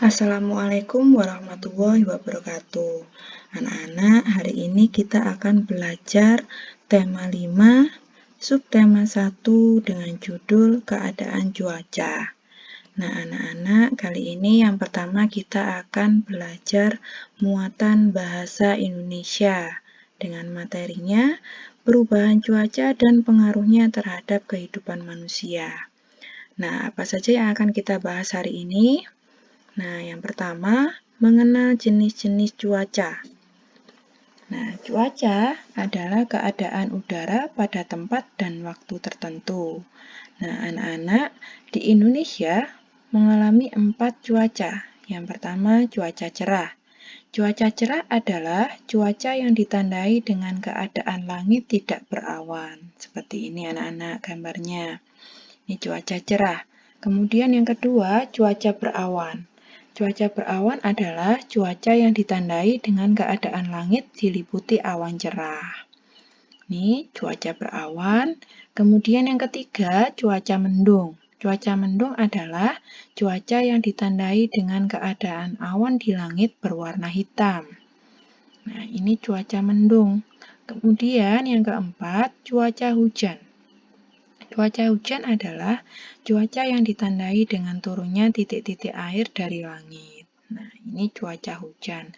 Assalamualaikum warahmatullahi wabarakatuh. Anak-anak, hari ini kita akan belajar tema 5, subtema 1 dengan judul keadaan cuaca. Nah, anak-anak, kali ini yang pertama kita akan belajar muatan bahasa Indonesia dengan materinya perubahan cuaca dan pengaruhnya terhadap kehidupan manusia. Nah, apa saja yang akan kita bahas hari ini? Nah, yang pertama, mengenal jenis-jenis cuaca. Nah, cuaca adalah keadaan udara pada tempat dan waktu tertentu. Nah, anak-anak, di Indonesia mengalami 4 cuaca. Yang pertama, cuaca cerah. Cuaca cerah adalah cuaca yang ditandai dengan keadaan langit tidak berawan. Seperti ini anak-anak gambarnya. Ini cuaca cerah. Kemudian yang kedua, cuaca berawan. Cuaca berawan adalah cuaca yang ditandai dengan keadaan langit diliputi awan cerah. Ini cuaca berawan. Kemudian yang ketiga, cuaca mendung. Cuaca mendung adalah cuaca yang ditandai dengan keadaan awan di langit berwarna hitam. Nah, ini cuaca mendung. Kemudian yang keempat, cuaca hujan. Cuaca hujan adalah cuaca yang ditandai dengan turunnya titik-titik air dari langit. Nah, ini cuaca hujan.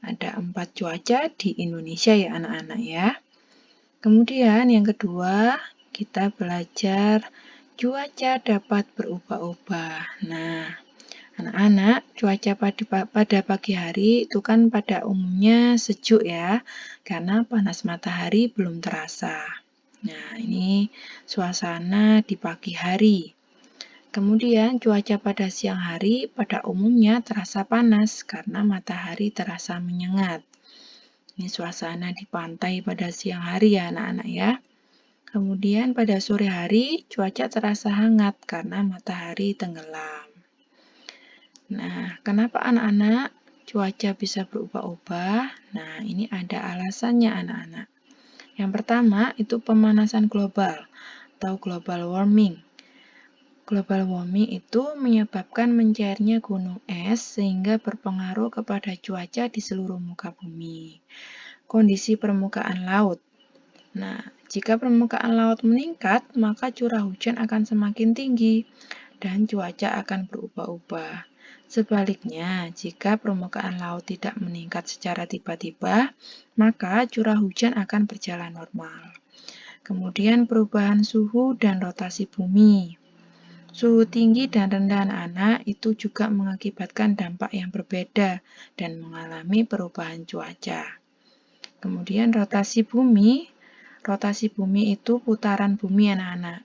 Ada 4 cuaca di Indonesia ya anak-anak ya. Kemudian yang kedua, kita belajar cuaca dapat berubah-ubah. Nah, anak-anak, cuaca pada pagi hari itu kan pada umumnya sejuk ya, karena panas matahari belum terasa. Nah, ini suasana di pagi hari. Kemudian cuaca pada siang hari pada umumnya terasa panas karena matahari terasa menyengat. Ini suasana di pantai pada siang hari ya anak-anak ya. Kemudian pada sore hari cuaca terasa hangat karena matahari tenggelam. Nah, kenapa anak-anak cuaca bisa berubah-ubah? Nah, ini ada alasannya anak-anak. Yang pertama itu pemanasan global atau global warming. Global warming itu menyebabkan mencairnya gunung es sehingga berpengaruh kepada cuaca di seluruh muka bumi. Kondisi permukaan laut. Nah, jika permukaan laut meningkat, maka curah hujan akan semakin tinggi dan cuaca akan berubah-ubah. Sebaliknya, jika permukaan laut tidak meningkat secara tiba-tiba, maka curah hujan akan berjalan normal. Kemudian perubahan suhu dan rotasi bumi. Suhu tinggi dan rendah anak-anak itu juga mengakibatkan dampak yang berbeda dan mengalami perubahan cuaca. Kemudian rotasi bumi. Rotasi bumi itu putaran bumi anak-anak.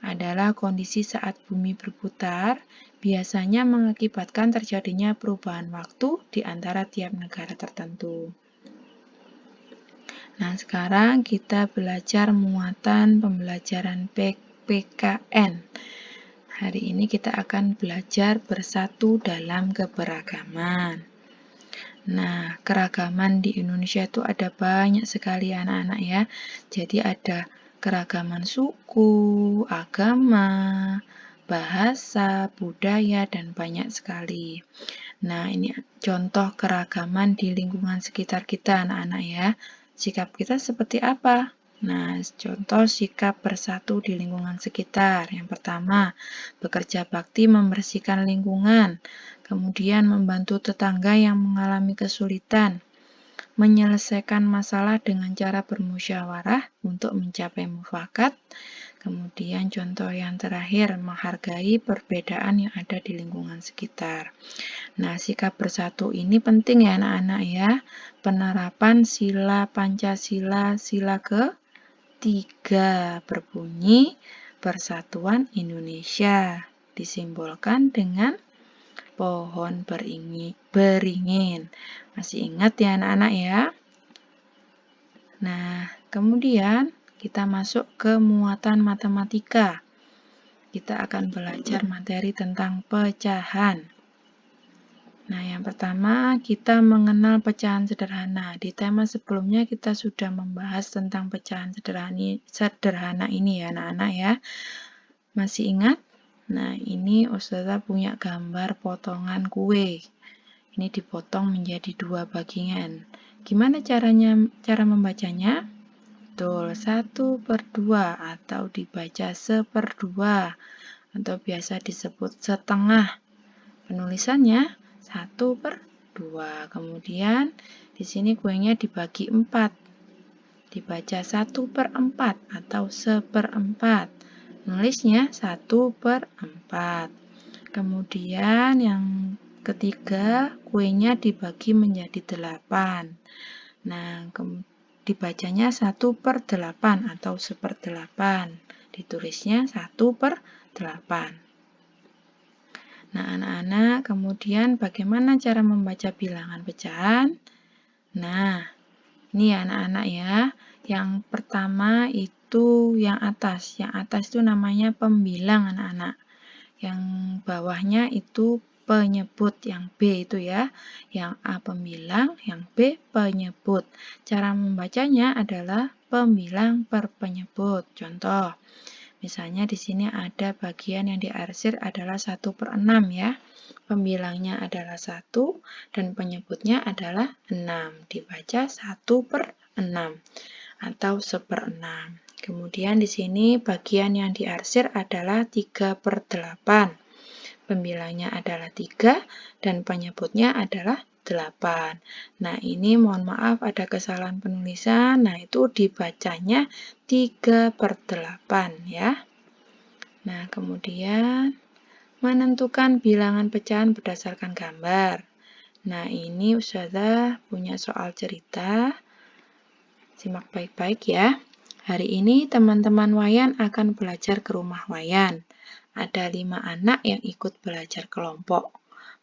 Adalah kondisi saat bumi berputar, biasanya mengakibatkan terjadinya perubahan waktu di antara tiap negara tertentu. Nah, sekarang kita belajar muatan pembelajaran PKN. Hari ini kita akan belajar bersatu dalam keberagaman. Nah, keragaman di Indonesia itu ada banyak sekali anak-anak ya. Jadi ada keragaman suku, agama, bahasa, budaya, dan banyak sekali. Nah, ini contoh keragaman di lingkungan sekitar kita anak-anak ya. Sikap kita seperti apa? Nah, contoh sikap bersatu di lingkungan sekitar. Yang pertama, bekerja bakti membersihkan lingkungan. Kemudian membantu tetangga yang mengalami kesulitan. Menyelesaikan masalah dengan cara bermusyawarah untuk mencapai mufakat. Kemudian contoh yang terakhir, menghargai perbedaan yang ada di lingkungan sekitar. Nah, sikap bersatu ini penting ya anak-anak ya. Penerapan sila Pancasila sila ke-3 berbunyi Persatuan Indonesia disimbolkan dengan pohon beringin. Masih ingat ya anak-anak ya? Nah, kemudian kita masuk ke muatan matematika. Kita akan belajar materi tentang pecahan. Nah, yang pertama kita mengenal pecahan sederhana. Di tema sebelumnya kita sudah membahas tentang pecahan sederhana ini ya anak-anak ya. Masih ingat? Nah, ini Ustazah punya gambar potongan kue. Ini dipotong menjadi 2 bagian. Gimana cara membacanya? Betul, 1/2 atau dibaca 1/2 atau biasa disebut setengah. Penulisannya 1/2. Kemudian di sini kuenya dibagi 4. Dibaca 1/4 atau 1/4. Nulisnya 1/4. Kemudian yang ketiga, kuenya dibagi menjadi 8. Nah, dibacanya 1/8 atau 1/8. Ditulisnya 1/8. Nah, anak-anak, kemudian bagaimana cara membaca bilangan pecahan? Nah, ini ya anak-anak ya. Yang pertama itu yang atas. Yang atas itu namanya pembilang anak-anak. Yang bawahnya itu penyebut, yang B itu ya. Yang A pembilang, yang B penyebut. Cara membacanya adalah pembilang per penyebut. Contoh, misalnya di sini ada bagian yang diarsir adalah 1/6 ya. Pembilangnya adalah 1 dan penyebutnya adalah 6. Dibaca 1/6 atau 1/6. Kemudian di sini bagian yang diarsir adalah 3/8. Pembilangnya adalah 3 dan penyebutnya adalah 8. Nah, ini mohon maaf ada kesalahan penulisan. Nah, itu dibacanya 3/8 ya. Nah, kemudian menentukan bilangan pecahan berdasarkan gambar. Nah, ini Ustazah punya soal cerita. Simak baik-baik ya. Hari ini teman-teman Wayan akan belajar ke rumah Wayan. Ada 5 anak yang ikut belajar kelompok.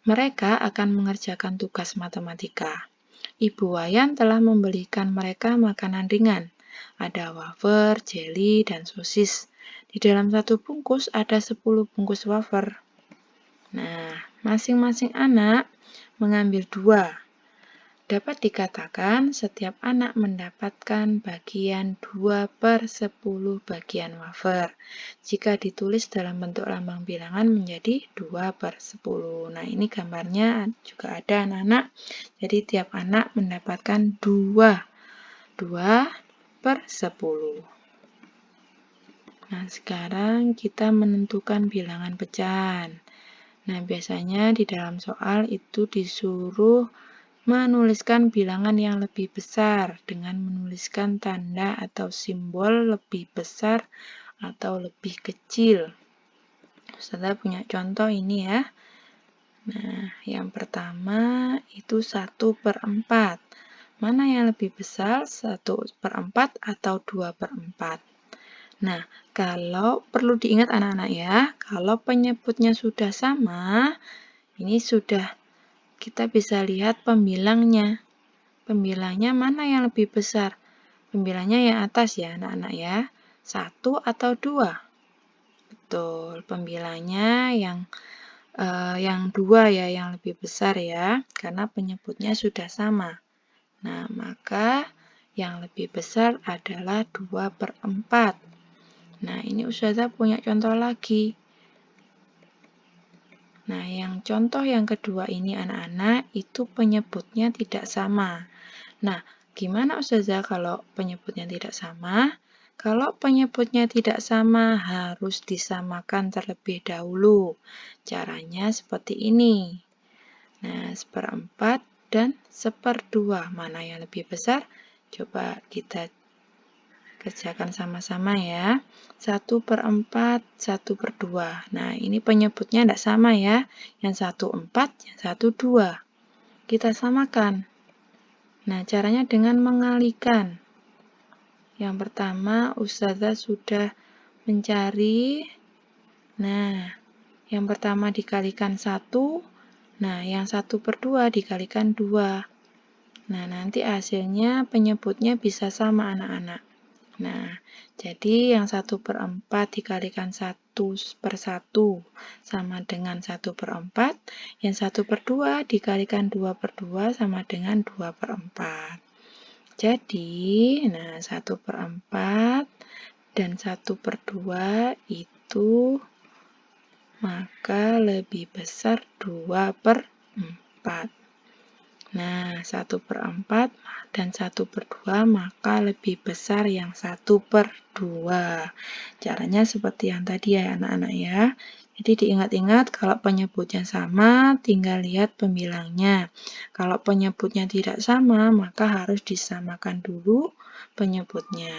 Mereka akan mengerjakan tugas matematika. Ibu Wayan telah membelikan mereka makanan ringan. Ada wafer, jeli, dan sosis. Di dalam satu bungkus ada 10 bungkus wafer. Nah, masing-masing anak mengambil 2. Dapat dikatakan setiap anak mendapatkan bagian 2/10 bagian wafer. Jika ditulis dalam bentuk lambang bilangan menjadi 2/10. Nah, ini gambarnya juga ada anak-anak. Jadi tiap anak mendapatkan 2/10. Nah, sekarang kita menentukan bilangan pecahan. Nah, biasanya di dalam soal itu disuruh menuliskan bilangan yang lebih besar dengan menuliskan tanda atau simbol lebih besar atau lebih kecil. Ustazah punya contoh ini ya. Nah, yang pertama itu 1/4. Mana yang lebih besar, 1/4 atau 2/4? Nah, kalau perlu diingat anak-anak ya, kalau penyebutnya sudah sama, ini sudah kita bisa lihat pembilangnya. Pembilangnya mana yang lebih besar? Pembilangnya yang atas ya anak-anak ya. 1 atau 2? Betul, pembilangnya yang 2 ya, yang lebih besar ya, karena penyebutnya sudah sama. Nah, maka yang lebih besar adalah 2/4. Nah, ini Ustazah punya contoh lagi. Nah, yang contoh yang kedua ini anak-anak, itu penyebutnya tidak sama. Nah, gimana Ustazah kalau penyebutnya tidak sama? Kalau penyebutnya tidak sama, harus disamakan terlebih dahulu. Caranya seperti ini. Nah, 1/4 dan 1/2. Mana yang lebih besar? Coba kita kerjakan sama-sama ya. 1/4, 1/2. Nah, ini penyebutnya tidak sama ya. Yang 1/4, yang 1/2. Kita samakan. Nah, caranya dengan mengalikan. Yang pertama, Ustazah sudah mencari. Nah, yang pertama dikalikan 1. Nah, yang 1/2 dikalikan 2. Nah, nanti hasilnya penyebutnya bisa sama anak-anak. Nah, jadi yang 1/4 dikalikan 1/1 sama dengan 1/4. Yang 1/2 dikalikan 2/2 sama dengan 2/4. Jadi, nah 1/4 dan 1/2 itu maka lebih besar 2/4. Nah, 1/4 dan 1/2 maka lebih besar yang 1/2. Caranya seperti yang tadi ya anak-anak ya. Jadi diingat-ingat kalau penyebutnya sama, tinggal lihat pembilangnya. Kalau penyebutnya tidak sama, maka harus disamakan dulu penyebutnya.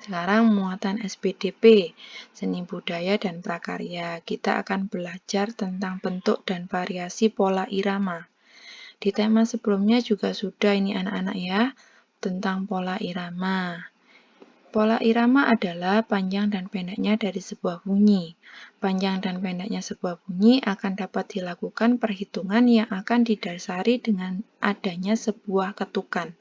Sekarang muatan SPDP, seni budaya dan prakarya. Kita akan belajar tentang bentuk dan variasi pola irama. Di tema sebelumnya juga sudah ini anak-anak ya, tentang pola irama. Pola irama adalah panjang dan pendeknya dari sebuah bunyi. Panjang dan pendeknya sebuah bunyi akan dapat dilakukan perhitungan yang akan didasari dengan adanya sebuah ketukan.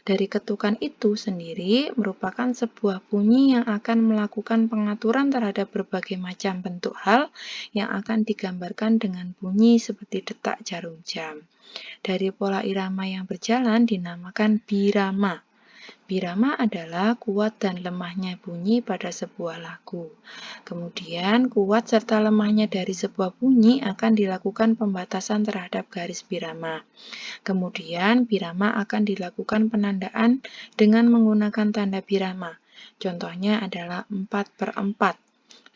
Dari ketukan itu sendiri merupakan sebuah bunyi yang akan melakukan pengaturan terhadap berbagai macam bentuk hal yang akan digambarkan dengan bunyi seperti detak jarum jam. Dari pola irama yang berjalan dinamakan birama. Birama adalah kuat dan lemahnya bunyi pada sebuah lagu. Kemudian, kuat serta lemahnya dari sebuah bunyi akan dilakukan pembatasan terhadap garis birama. Kemudian, birama akan dilakukan penandaan dengan menggunakan tanda birama. Contohnya adalah 4/4.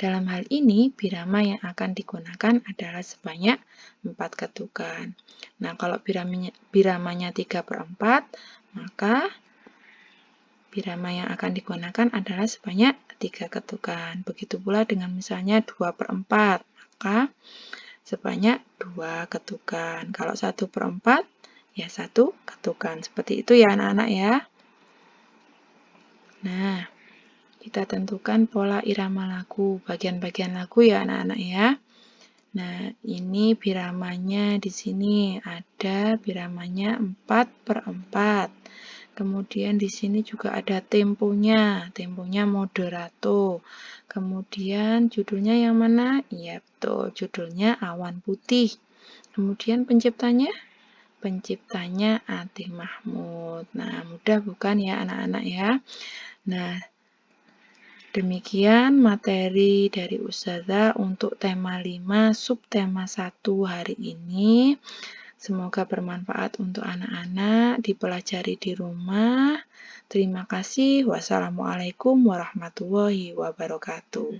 Dalam hal ini, birama yang akan digunakan adalah sebanyak 4 ketukan. Nah, kalau biramanya 3/4, maka birama yang akan digunakan adalah sebanyak 3 ketukan. Begitu pula dengan misalnya 2/4, maka sebanyak 2 ketukan. Kalau 1/4, ya 1 ketukan. Seperti itu ya anak-anak ya. Nah, kita tentukan pola irama lagu, bagian-bagian lagu ya anak-anak ya. Nah, ini biramanya di sini ada biramanya 4/4. Kemudian di sini juga ada temponya moderato. Kemudian judulnya yang mana? Iya, betul, judulnya Awan Putih. Kemudian penciptanya Atih Mahmud. Nah, mudah bukan ya anak-anak ya? Nah, demikian materi dari Ustazah untuk tema 5 subtema 1 hari ini. Semoga bermanfaat untuk anak-anak, dipelajari di rumah. Terima kasih. Wassalamualaikum warahmatullahi wabarakatuh.